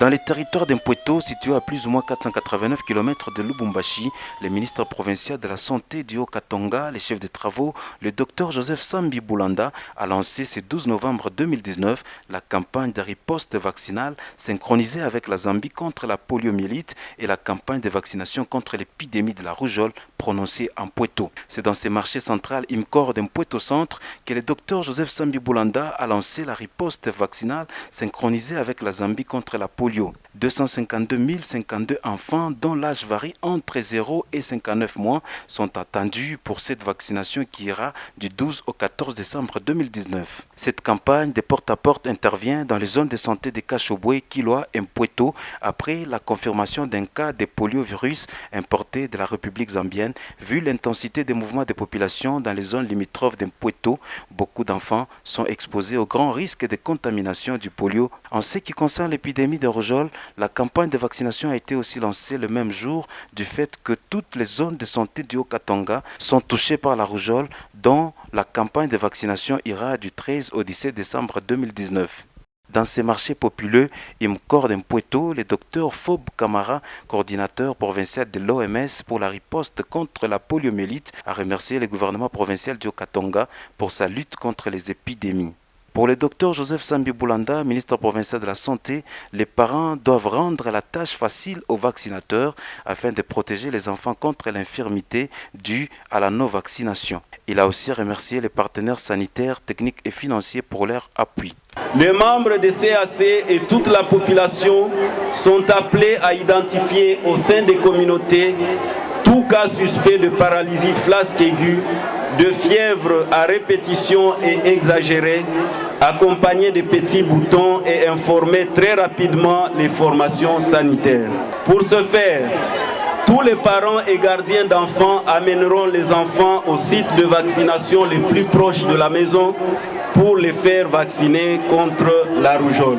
Dans les territoires d'Mpweto, situés à plus ou moins 489 km de Lubumbashi, le ministre provincial de la Santé du Haut-Katanga, le chef des travaux, le docteur Joseph Sambi Boulanda, a lancé ce 12 novembre 2019 la campagne de riposte vaccinale synchronisée avec la Zambie contre la poliomyélite et la campagne de vaccination contre l'épidémie de la rougeole prononcée en Mpweto. C'est dans ce marché central IMCOR d'Mpweto Centre que le docteur Joseph Sambi Boulanda a lancé la riposte vaccinale synchronisée avec la Zambie contre la polio. 252 052 enfants dont l'âge varie entre 0 et 59 mois sont attendus pour cette vaccination qui ira du 12 au 14 décembre 2019. Cette campagne de porte-à-porte intervient dans les zones de santé de Kashobwe, Kilwa et Mpweto après la confirmation d'un cas de poliovirus importé de la République zambienne. Vu l'intensité des mouvements de population dans les zones limitrophes de Mpweto, beaucoup d'enfants sont exposés au grand risque de contamination du polio. En ce qui concerne l'épidémie de rougeole, la campagne de vaccination a été aussi lancée le même jour du fait que toutes les zones de santé du Haut-Katanga sont touchées par la rougeole, dont la campagne de vaccination ira du 13 au 17 décembre 2019. Dans ces marchés populeux, IMCOR d'Mpweto, le docteur Fob Kamara, coordinateur provincial de l'OMS pour la riposte contre la poliomyélite, a remercié le gouvernement provincial du Haut-Katanga pour sa lutte contre les épidémies. Pour le docteur Joseph Sambi Boulanda, ministre provincial de la Santé, les parents doivent rendre la tâche facile aux vaccinateurs afin de protéger les enfants contre l'infirmité due à la non-vaccination. Il a aussi remercié les partenaires sanitaires, techniques et financiers pour leur appui. Les membres des CAC et toute la population sont appelés à identifier au sein des communautés tout cas suspect de paralysie flasque aiguë, de fièvre à répétition et exagérée, accompagné de petits boutons et informer très rapidement les formations sanitaires. Pour ce faire, tous les parents et gardiens d'enfants amèneront les enfants au site de vaccination les plus proches de la maison pour les faire vacciner contre la rougeole.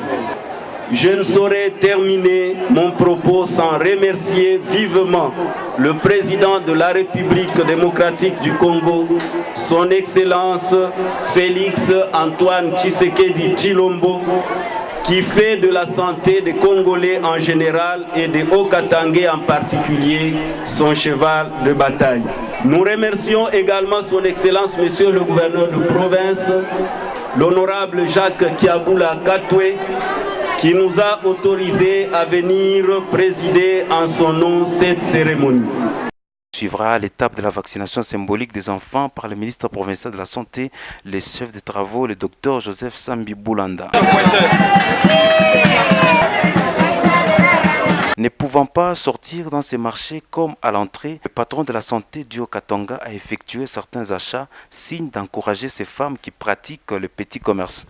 Je ne saurais terminer mon propos sans remercier vivement le président de la République démocratique du Congo, son Excellence Félix Antoine Tshisekedi Tshilombo, qui fait de la santé des Congolais en général et des Haut-Katangais en particulier son cheval de bataille. Nous remercions également son Excellence Monsieur le gouverneur de province, l'honorable Jacques Kiaboula Katwe, qui nous a autorisé à venir présider en son nom cette cérémonie. Suivra l'étape de la vaccination symbolique des enfants par le ministre provincial de la Santé, le chef de travaux, le docteur Joseph Sambi Boulanda. Ne pouvant pas sortir dans ces marchés comme à l'entrée, le patron de la santé du Haut-Katanga a effectué certains achats, signe d'encourager ces femmes qui pratiquent le petit commerce.